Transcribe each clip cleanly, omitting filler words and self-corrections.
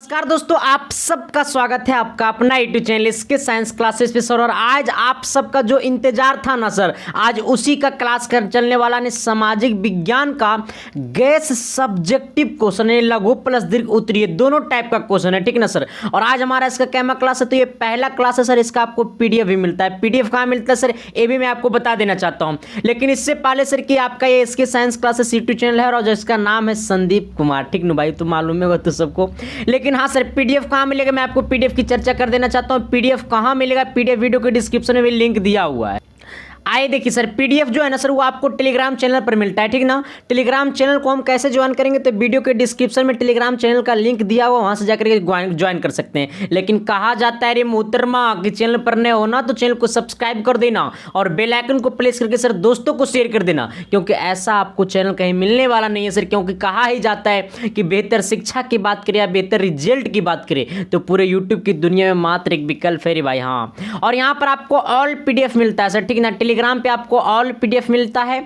नमस्कार दोस्तों, आप सबका स्वागत है आपका अपना यूट्यूब चैनल इसके साइंस क्लासेस पे सर। और आज आप सबका जो इंतजार था ना सर, आज उसी का क्लास कर चलने वाला ने सामाजिक विज्ञान का गैस सब्जेक्टिव क्वेश्चन है, लघु प्लस दीर्घ उत्तरीय दोनों टाइप का क्वेश्चन है, ठीक ना सर। और आज हमारा इसका कैमा क्लास है, तो ये पहला क्लास है सर। इसका आपको पीडीएफ भी मिलता है। पीडीएफ कहाँ मिलता है सर, ये भी मैं आपको बता देना चाहता हूँ। लेकिन इससे पहले सर कि आपका ये इसके साइंस क्लासेस यूट्यूब चैनल है और जिसका नाम है संदीप कुमार, ठीक ना भाई, तो मालूम है तो सबको। लेकिन हाँ सर, पीडीएफ कहाँ मिलेगा, मैं आपको पीडीएफ की चर्चा कर देना चाहता हूँ। पीडीएफ कहाँ मिलेगा, पीडीएफ वीडियो के डिस्क्रिप्शन में भी लिंक दिया हुआ है। आइए देखिए सर, पीडीएफ जो है ना सर, वो आपको टेलीग्राम चैनल पर मिलता है, ठीक ना। टेलीग्राम चैनल को हम कैसे ज्वाइन करेंगे, तो वीडियो के डिस्क्रिप्शन में टेलीग्राम चैनल का लिंक दिया हुआ, वहां से जाकर के ज्वाइन कर सकते हैं। लेकिन कहा जाता है रे मोहतरमा कि चैनल पर नए होना तो चैनल को सब्सक्राइब कर देना और बेल आइकन को प्रेस करके सर दोस्तों को शेयर कर देना, क्योंकि ऐसा आपको चैनल कहीं मिलने वाला नहीं है सर। क्योंकि कहा ही जाता है कि बेहतर शिक्षा की बात करें या बेहतर रिजल्ट की बात करें तो पूरे यूट्यूब की दुनिया में मात्र एक विकल्प है रे भाई, हाँ। और यहाँ पर आपको ऑल पीडीएफ मिलता है सर, ठीक ना। टेलीग्राम पे आपको ऑल पीडीएफ मिलता है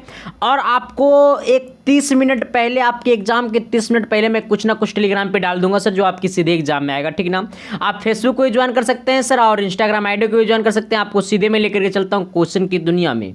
और आपको एक 30 मिनट पहले, आपके एग्जाम के 30 मिनट पहले मैं कुछ ना कुछ टेलीग्राम पे डाल दूंगा सर, जो आपकी सीधे एग्जाम में आएगा, ठीक ना। आप फेसबुक को भी ज्वाइन कर सकते हैं सर और इंस्टाग्राम आईडी को भी ज्वाइन कर सकते हैं। आपको सीधे में लेकर के चलता हूं क्वेश्चन की दुनिया में।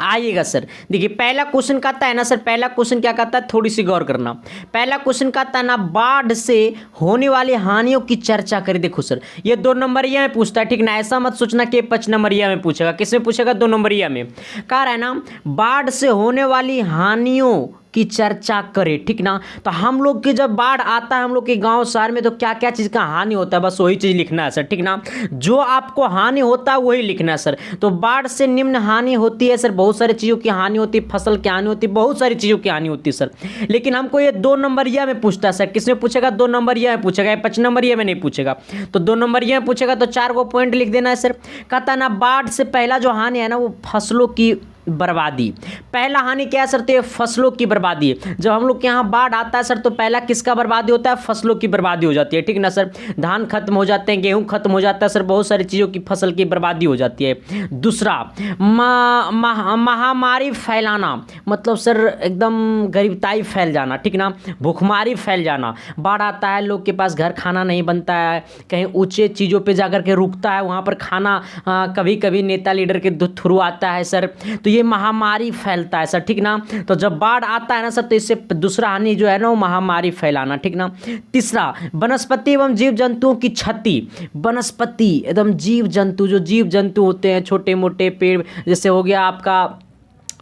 आइएगा सर, देखिए पहला क्वेश्चन कहता है ना सर, पहला क्वेश्चन क्या कहता है, थोड़ी सी गौर करना। पहला क्वेश्चन कहता है ना, बाढ़ से होने वाली हानियों की चर्चा करें। देखो सर, ये 2 नंबरिया में पूछता है, ठीक ना। ऐसा मत सोचना कि 5 नंबरिया में पूछेगा। किस में पूछेगा, 2 नंबरिया में। कह रहा है ना, बाढ़ से होने वाली हानियों की चर्चा करें, ठीक ना। तो हम लोग की जब बाढ़ आता है हम लोग के गांव शहर में, तो क्या क्या चीज़ का हानि होता है, बस वही चीज़ लिखना है सर, ठीक ना। जो आपको हानि होता है वही लिखना है सर। तो बाढ़ से निम्न हानि होती है सर, बहुत सारी चीज़ों की हानि होती है, फसल की हानि होती है, बहुत सारी चीज़ों की हानि होती है सर। लेकिन हमको ये 2 नंबरिया में पूछता है सर। किसमें पूछेगा, 2 नंबरिया में पूछेगा, 5 नंबरिया में नहीं पूछेगा। तो 2 नंबरिया में पूछेगा तो 4 को पॉइंट लिख देना है सर। कहता ना, बाढ़ से पहला जो हानि है ना, वो फसलों की बर्बादी। पहला हानि क्या है सर, तो ये फसलों की बर्बादी है। जब हम लोग के यहाँ बाढ़ आता है सर, तो पहला किसका बर्बादी होता है, फसलों की बर्बादी हो जाती है, ठीक ना सर। धान खत्म हो जाते हैं, गेहूं खत्म हो जाता है सर, बहुत सारी चीज़ों की फसल की बर्बादी हो जाती है। दूसरा, महामारी फैलाना, मतलब सर एकदम गरीबताई फैल जाना, ठीक ना। भूखमारी फैल जाना। बाढ़ आता है, लोग के पास घर खाना नहीं बनता है, कहीं ऊंचे चीज़ों पर जाकर के रुकता है, वहाँ पर खाना कभी कभी नेता लीडर के थ्रू आता है सर। तो ये महामारी फैलता है सर, ठीक ना। तो जब बाढ़ आता है ना सर, तो इससे दूसरा हानि जो है ना, वो महामारी फैलाना, ठीक ना। तीसरा, वनस्पति एवं जीव जंतुओं की क्षति। वनस्पति एकदम जीव जंतु, जो जीव जंतु होते हैं, छोटे मोटे पेड़, जैसे हो गया आपका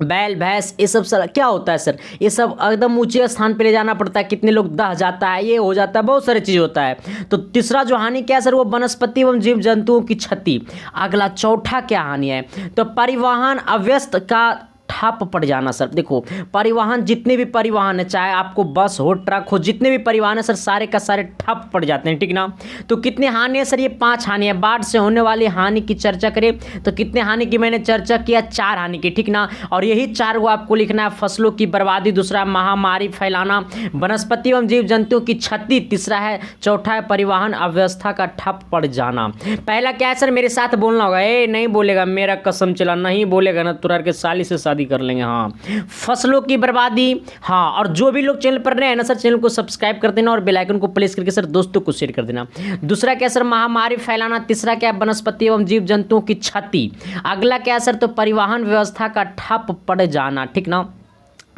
बैल भैंस, ये सब सर क्या होता है सर, ये सब एकदम ऊंचे स्थान पे ले जाना पड़ता है, कितने लोग दह जाता है, ये हो जाता है, बहुत सारी चीज़ होता है। तो तीसरा जो हानि क्या है सर, वो वनस्पति एवं जीव जंतुओं की क्षति। अगला चौथा क्या हानि है, तो परिवहन अव्यस्त का ठप पड़ जाना सर। देखो, परिवहन, जितने भी परिवहन है, चाहे आपको बस हो, ट्रक हो, जितने भी परिवहन है सर, सारे का सारे ठप पड़ जाते हैं, ठीक ना। तो कितने हानि है सर, ये 5 हानि है। बाढ़ से होने वाली हानि की चर्चा करें तो कितने हानि की मैंने चर्चा किया, 4 हानि की, ठीक ना। और यही 4 को आपको लिखना है। फसलों की बर्बादी, दूसरा महामारी फैलाना, वनस्पति एवं जीव जंतुओं की क्षति, तीसरा है, चौथा है परिवहन अव्यवस्था का ठप पड़ जाना। पहला क्या है सर, मेरे साथ बोलना होगा। नहीं बोलेगा, मेरा कसम चला, नहीं बोलेगा ना तुरंत के साली से शादी कर लेंगे, हाँ। फसलों की बर्बादी, हाँ। और जो भी लोग चैनल पर नए हैं ना सर, चैनल को सब्सक्राइब कर देना और बेल आइकन को प्रेस करके सर दोस्तों को शेयर कर देना। दूसरा क्या सर, महामारी फैलाना। तीसरा क्या, वनस्पति एवं जीव जंतुओं की क्षति। अगला क्या सर, तो परिवहन व्यवस्था का ठप पड़ जाना, ठीक ना।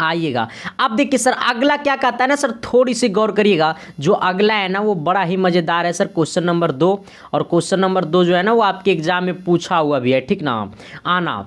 आइएगा, अब देखिए सर, अगला क्या कहता है ना सर, थोड़ी सी गौर करिएगा। जो अगला है ना, वो बड़ा ही मजेदार है सर, क्वेश्चन नंबर 2। और क्वेश्चन नंबर 2 जो है ना, वो आपके एग्जाम में पूछा हुआ भी है, ठीक ना। आना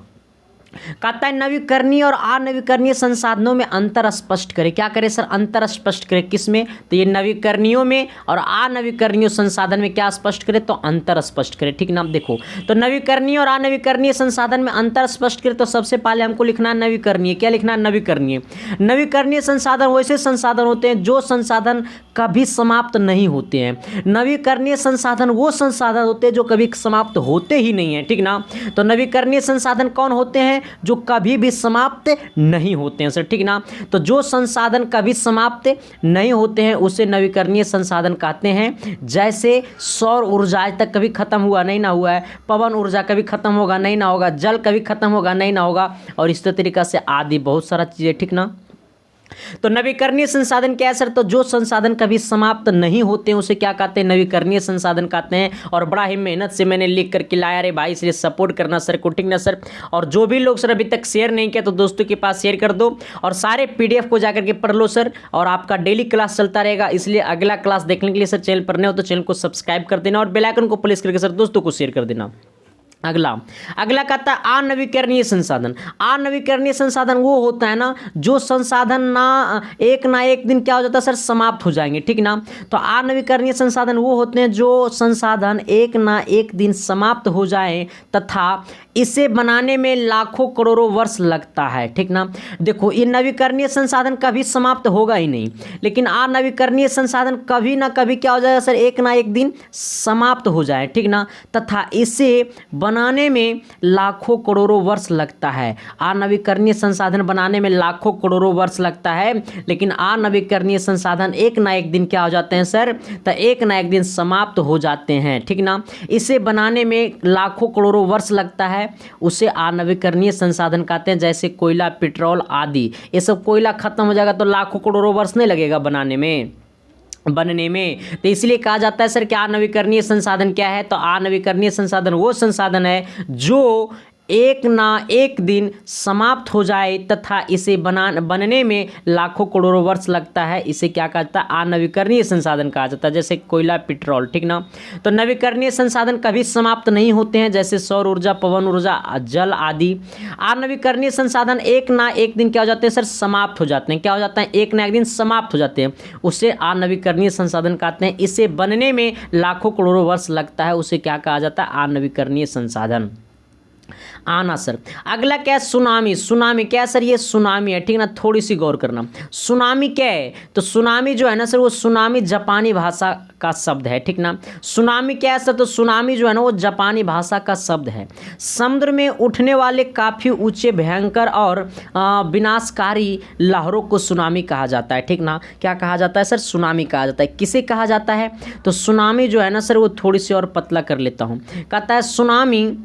कहता है, नवीकरणीय और अनवीकरणीय संसाधनों में अंतर स्पष्ट करें। क्या करें सर, अंतर स्पष्ट करें। किस में, तो ये नवीकरणीयों में और अनवीकरणीय संसाधन में क्या स्पष्ट करें, तो अंतर स्पष्ट करें, ठीक ना। देखो, तो नवीकरणीय और अनवीकरणीय संसाधन में अंतर स्पष्ट करें तो सबसे पहले हमको लिखना है नवीकरणीय। क्या लिखना है, नवीकरणीय। नवीकरणीय संसाधन वैसे संसाधन होते हैं जो संसाधन कभी समाप्त नहीं होते हैं। नवीकरणीय संसाधन वो संसाधन होते हैं जो कभी समाप्त होते ही नहीं है, ठीक ना। तो नवीकरणीय संसाधन कौन होते हैं, जो कभी भी समाप्त नहीं होते हैं सर, ठीक ना। तो जो संसाधन कभी समाप्त नहीं होते हैं उसे नवीकरणीय संसाधन कहते हैं। जैसे सौर ऊर्जा आज तक कभी खत्म हुआ नहीं ना हुआ है, पवन ऊर्जा कभी खत्म होगा नहीं ना होगा, जल कभी खत्म होगा नहीं ना होगा, और इस तरीके से आदि बहुत सारा चीज़ें, ठीक ना। तो नवीकरणीय संसाधन क्या है सर? तो जो संसाधन कभी समाप्त नहीं होते हैं उसे क्या कहते हैं? नवीकरणीय संसाधन कहते हैं। और बड़ा ही मेहनत से मैंने लिख करके लाया रे भाई, इसलिए सपोर्ट करना सर को, ठीक ना सर। और जो भी लोग सर अभी तक शेयर नहीं किया तो दोस्तों के पास शेयर कर दो और सारे पीडीएफ को जाकर के पढ़ लो सर। और आपका डेली क्लास चलता रहेगा, इसलिए अगला क्लास देखने के लिए सर चैनल पर नए हो तो चैनल को सब्सक्राइब कर देना और बेल आइकन को प्रेस करके सर दोस्तों को शेयर कर देना। अगला अगला कहता है अनवीकरणीय संसाधन। अनवीकरणीय संसाधन वो होता है ना जो संसाधन ना एक दिन क्या हो जाता है सर? समाप्त हो जाएंगे, ठीक ना। तो अनवीकरणीय संसाधन वो होते हैं जो संसाधन एक ना एक दिन समाप्त हो जाए तथा इसे बनाने में लाखों करोड़ों वर्ष लगता है, ठीक ना। देखो ये नवीकरणीय संसाधन कभी समाप्त होगा ही नहीं, लेकिन अनवीकरणीय संसाधन कभी ना कभी क्या हो जाएगा सर? एक ना एक दिन समाप्त हो जाए, ठीक ना, तथा इसे बनाने में लाखों करोड़ों वर्ष लगता है। अनवीकरणीय संसाधन बनाने में लाखों करोड़ों वर्ष लगता है, लेकिन अनवीकरणीय संसाधन एक ना एक दिन क्या हो जाते हैं सर? तो एक ना एक दिन समाप्त हो जाते हैं, ठीक ना। इसे बनाने में लाखों करोड़ों वर्ष लगता है, उसे अनवीकरणीय संसाधन कहते हैं। जैसे कोयला, पेट्रोल आदि, ये सब कोयला खत्म हो जाएगा तो लाखों करोड़ों वर्ष नहीं लगेगा बनने में। तो इसलिए कहा जाता है सर कि अनवीकरणीय संसाधन क्या है? तो अनवीकरणीय संसाधन वो संसाधन है जो एक ना एक दिन समाप्त हो जाए तथा इसे बनने में लाखों करोड़ों वर्ष लगता है, इसे क्या कहता है? अनवीकरणीय संसाधन कहा जाता है। जैसे कोयला, पेट्रोल, ठीक ना। तो नवीकरणीय संसाधन कभी समाप्त नहीं होते हैं, जैसे सौर ऊर्जा, पवन ऊर्जा, जल आदि। अनवीकरणीय संसाधन एक ना एक दिन क्या हो जाते हैं सर? समाप्त हो जाते हैं। क्या हो जाता है? एक ना एक दिन समाप्त हो जाते हैं, उसे अनवीकरणीय संसाधन कहते हैं। इसे बनने में लाखों करोड़ों वर्ष लगता है, उसे क्या कहा जाता है? अनवीकरणीय संसाधन। आना सर अगला क्या है? सुनामी। सुनामी क्या है सर? ये सुनामी है, ठीक ना। थोड़ी सी गौर करना, सुनामी क्या है? तो सुनामी जो है ना सर, वो सुनामी जापानी भाषा का शब्द है, ठीक ना। सुनामी क्या है सर? तो सुनामी जो है ना वो जापानी भाषा का शब्द है। समुद्र में उठने वाले काफ़ी ऊंचे, भयंकर और विनाशकारी लहरों को सुनामी कहा जाता है, ठीक ना। क्या कहा जाता है सर? सुनामी कहा जाता है। किसे कहा जाता है? तो सुनामी जो है ना सर, वो थोड़ी सी और पतला कर लेता हूँ। कहता है सुनामी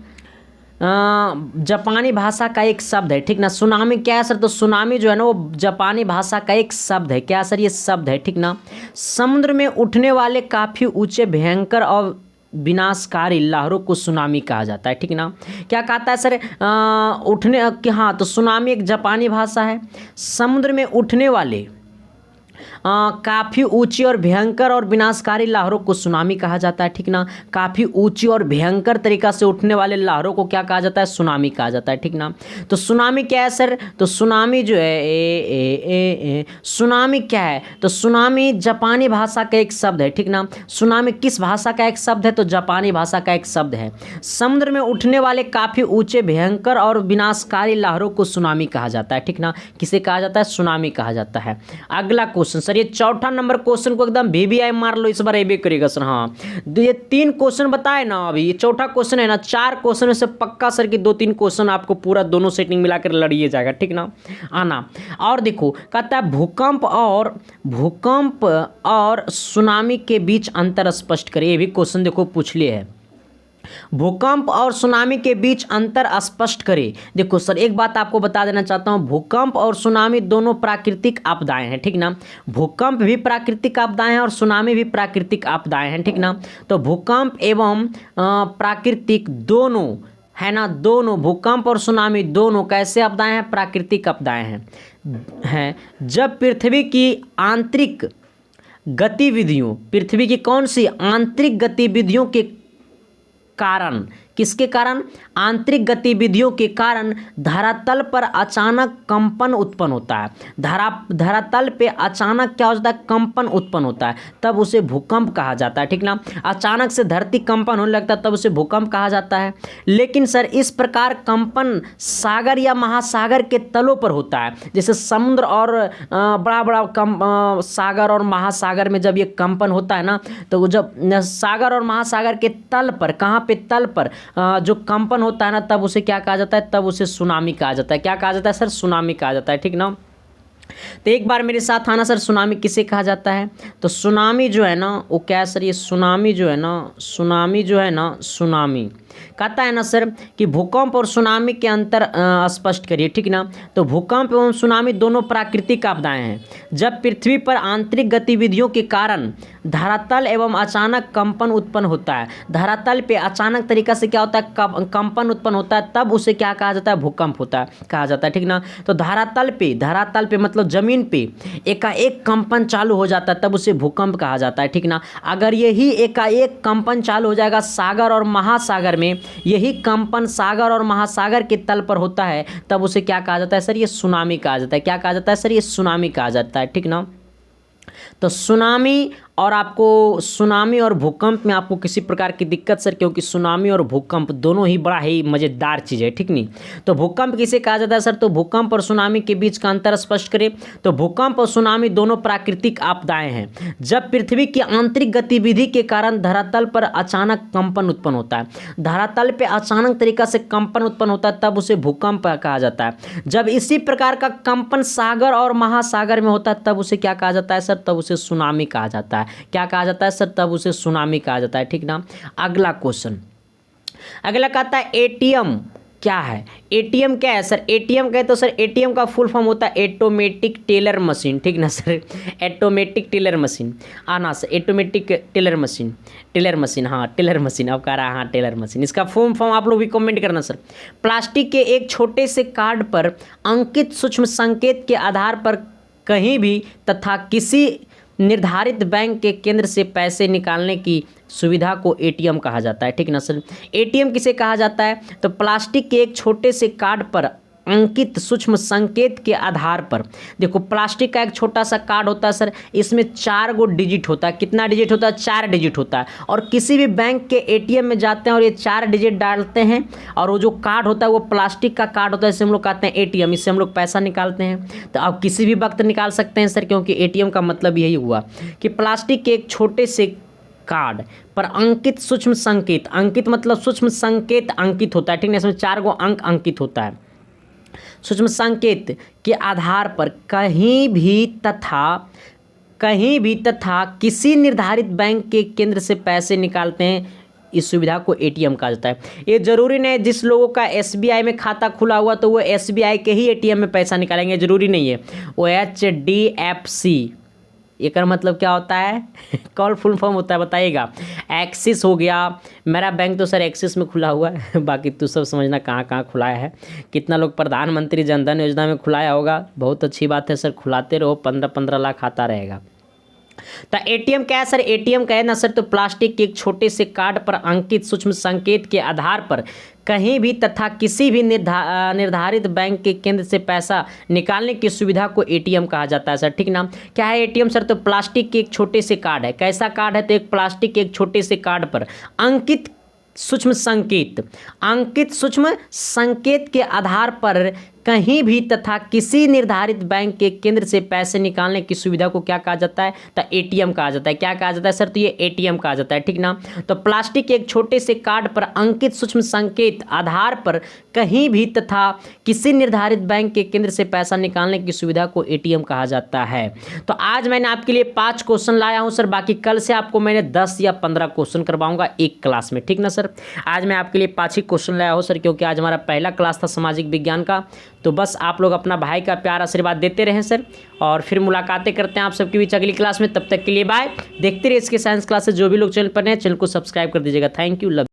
जापानी भाषा का एक शब्द है, ठीक ना। सुनामी क्या है सर? तो सुनामी जो है ना वो जापानी भाषा का एक शब्द है। क्या सर? ये शब्द है, ठीक ना। समुद्र में उठने वाले काफ़ी ऊंचे, भयंकर और विनाशकारी लहरों को सुनामी कहा जाता है, ठीक ना। क्या कहता है सर? उठने कि हाँ, तो सुनामी एक जापानी भाषा है। समुद्र में उठने वाले काफ़ी ऊंची और भयंकर और विनाशकारी लहरों को सुनामी कहा जाता है, ठीक ना। काफ़ी ऊंची और भयंकर तरीका से उठने वाले लहरों को क्या कहा जाता है? सुनामी कहा जाता है, ठीक ना। तो सुनामी क्या है सर? तो सुनामी जो है सुनामी क्या है? तो सुनामी जापानी भाषा का एक शब्द है, ठीक ना। सुनामी किस भाषा का एक शब्द है? तो जापानी भाषा का एक शब्द है। समुद्र में उठने वाले काफ़ी ऊंचे, भयंकर और विनाशकारी लहरों को सुनामी कहा जाता है, ठीक ना। किसे कहा जाता है? सुनामी कहा जाता है। अगला क्वेश्चन सर, ये चौथा नंबर क्वेश्चन को एकदम VVI मार लो, इस बार ये भी करेगा सर। हाँ, ये 3 क्वेश्चन बताए ना, अभी ये चौथा क्वेश्चन है ना। 4 क्वेश्चन में से पक्का सर कि 2-3 क्वेश्चन आपको पूरा दोनों सेटिंग मिलाकर लड़िए जाएगा, ठीक ना। आना और देखो, कहता है भूकंप और सुनामी के बीच अंतर स्पष्ट करिए। ये भी क्वेश्चन देखो पूछ लिए है। भूकंप और सुनामी के बीच अंतर स्पष्ट करें। देखो सर एक बात आपको बता देना चाहता हूँ, भूकंप और सुनामी दोनों प्राकृतिक आपदाएं हैं, ठीक ना। भूकंप भी प्राकृतिक आपदाएं हैं और सुनामी भी प्राकृतिक आपदाएं हैं, ठीक ना। तो भूकंप एवं प्राकृतिक दोनों है ना, दोनों भूकंप और सुनामी दोनों कैसे आपदाएं हैं? प्राकृतिक आपदाएं हैं। जब पृथ्वी की आंतरिक गतिविधियों, पृथ्वी की कौन सी आंतरिक गतिविधियों के कारण, किसके कारण? आंतरिक गतिविधियों के कारण धरातल पर अचानक कंपन उत्पन्न होता है। धरातल पे अचानक क्या हो जाता है? कंपन उत्पन्न होता है, तब उसे भूकंप कहा जाता है, ठीक ना। अचानक से धरती कंपन होने लगता है तब उसे भूकंप कहा जाता है। लेकिन सर इस प्रकार कंपन सागर या महासागर के तलों पर होता है। जैसे समुद्र और बड़ा बड़ा सागर और महासागर में जब ये कंपन होता है ना, तो जब सागर और महासागर के तल पर, कहाँ पे? तल पर जो कंपन होता है ना, तब उसे क्या कहा जाता है? तब उसे सुनामी कहा जाता है। क्या कहा जाता है सर? सुनामी कहा जाता है, ठीक ना। तो एक बार मेरे साथ आना सर, सुनामी किसे कहा जाता है? तो सुनामी जो है ना वो क्या है सर, ये सुनामी जो है ना, सुनामी जो है ना, सुनामी कहता है ना सर कि भूकंप और सुनामी के अंतर स्पष्ट करिए, ठीक ना। तो भूकंप एवं सुनामी दोनों प्राकृतिक आपदाएं हैं जब पृथ्वी पर आंतरिक गतिविधियों के कारण धरातल एवं अचानक कंपन उत्पन्न होता है। धरातल पे अचानक तरीका से क्या होता है, कंपन उत्पन्न होता है, तब उसे क्या कहा जाता है, भूकंप होता है कहा जाता है, ठीक ना। तो धरातल पे मतलब जमीन पे एकाएक कंपन चालू हो जाता है, तब उसे भूकंप कहा जाता है, ठीक ना। अगर यही एकाएक कंपन चालू हो जाएगा सागर और महासागर में, यही कंपन सागर और महासागर के तल पर होता है, तब उसे क्या कहा जाता है सर, ये सुनामी कहा जाता है। क्या कहा जाता है सर, ये सुनामी कहा जाता है, ठीक ना। तो सुनामी और भूकंप में आपको किसी प्रकार की दिक्कत सर, क्योंकि सुनामी और भूकंप दोनों ही बड़ा ही मज़ेदार चीज़ है, ठीक नहीं। तो भूकंप किसे कहा जाता है सर, तो भूकंप और सुनामी के बीच का अंतर स्पष्ट करें। तो भूकंप और सुनामी दोनों प्राकृतिक आपदाएं हैं जब पृथ्वी की आंतरिक गतिविधि के कारण धरातल पर अचानक कंपन उत्पन्न होता है। धरातल पर अचानक तरीका से कंपन उत्पन्न होता है, तब उसे भूकंप कहा जाता है। जब इसी प्रकार का कंपन सागर और महासागर में होता है, तब उसे क्या कहा जाता है सर, तब उसे सुनामी कहा जाता है। क्या कहा जाता है सर, तब उसे सुनामी कहा जाता है, ठीक ना। अगला क्वेश्चन, अगला कहता है एटीएम क्या है। एटीएम क्या है सर, एटीएम कहे तो सर एटीएम का फुल फॉर्म होता है ऑटोमेटिक टेलर मशीन, ठीक ना सर। ऑटोमेटिक टेलर मशीन आना सर, ऑटोमेटिक टेलर मशीन, हाँ टेलर मशीन, अब कह रहा है हाँ टेलर मशीन। इसका फुल फॉर्म आप लोग भी कमेंट करना सर। प्लास्टिक के एक छोटे से कार्ड पर अंकित सूक्ष्म संकेत के आधार पर कहीं भी तथा किसी निर्धारित बैंक के केंद्र से पैसे निकालने की सुविधा को एटीएम कहा जाता है, ठीक ना सर। एटीएम किसे कहा जाता है, तो प्लास्टिक के एक छोटे से कार्ड पर अंकित सूक्ष्म संकेत के आधार पर, देखो प्लास्टिक का एक छोटा सा कार्ड होता है सर, इसमें 4 गो डिजिट होता है। कितना डिजिट होता है, 4 डिजिट होता है। और किसी भी बैंक के एटीएम में जाते हैं और ये 4 डिजिट डालते हैं, और वो जो कार्ड होता है वो प्लास्टिक का कार्ड होता है, इसे हम लोग कहते हैं एटीएम। इससे हम लोग पैसा निकालते हैं। तो आप किसी भी वक्त निकाल सकते हैं सर, क्योंकि एटीएम का मतलब यही हुआ कि प्लास्टिक के एक छोटे से कार्ड पर अंकित सूक्ष्म संकेत, अंकित मतलब सूक्ष्म संकेत अंकित होता है, ठीक है। इसमें 4 गो अंक अंकित होता है। सूक्ष्म संकेत के आधार पर कहीं भी तथा किसी निर्धारित बैंक के केंद्र से पैसे निकालते हैं, इस सुविधा को एटीएम कहा जाता है। ये जरूरी नहीं जिस लोगों का एसबीआई में खाता खुला हुआ तो वो एसबीआई के ही एटीएम में पैसा निकालेंगे, जरूरी नहीं है। वो एचडीएफसी, इसका मतलब क्या होता है, कॉल फुल फॉर्म होता है, बताइएगा। एक्सिस हो गया, मेरा बैंक तो सर एक्सिस में खुला हुआ है, बाकी तू सब समझना कहाँ कहाँ खुलाया है। कितना लोग प्रधानमंत्री जनधन योजना में खुलाया होगा, बहुत अच्छी बात है सर, खुलाते रहो, 15-15 लाख आता रहेगा। तो एटीएम क्या है सर, एटीएम क्या है ना सर, तो प्लास्टिक के एक छोटे से कार्ड पर अंकित सूक्ष्म संकेत के आधार पर कहीं भी तथा किसी भी निर्धारित बैंक के केंद्र से पैसा निकालने की सुविधा को एटीएम कहा जाता है सर, ठीक ना। क्या है एटीएम सर, तो प्लास्टिक के एक छोटे से कार्ड है। कैसा कार्ड है, तो एक प्लास्टिक के एक छोटे से कार्ड पर अंकित सूक्ष्म संकेत के आधार पर कहीं भी तथा किसी निर्धारित बैंक के केंद्र से पैसे निकालने की सुविधा को क्या कहा जाता है, तो एटीएम कहा जाता है। क्या कहा जाता है सर, तो ये एटीएम कहा जाता है, ठीक ना। तो प्लास्टिक के एक छोटे से कार्ड पर अंकित सूक्ष्म संकेत आधार पर कहीं भी तथा किसी निर्धारित बैंक के केंद्र से पैसा निकालने की सुविधा को एटीएम कहा जाता है। तो आज मैंने आपके लिए 5 क्वेश्चन लाया हूँ सर, बाकी कल से आपको मैंने 10 या 15 क्वेश्चन करवाऊंगा एक क्लास में, ठीक ना सर। आज मैं आपके लिए 5 ही क्वेश्चन लाया हूँ सर, क्योंकि आज हमारा पहला क्लास था सामाजिक विज्ञान का। तो बस आप लोग अपना भाई का प्यार आशीर्वाद देते रहें सर, और फिर मुलाकातें करते हैं आप सबके बीच अगली क्लास में। तब तक के लिए बाय। देखते रहिए इसके साइंस क्लासेस। जो भी लोग चैनल पर हैं, चैनल को सब्सक्राइब कर दीजिएगा। Thank you, love.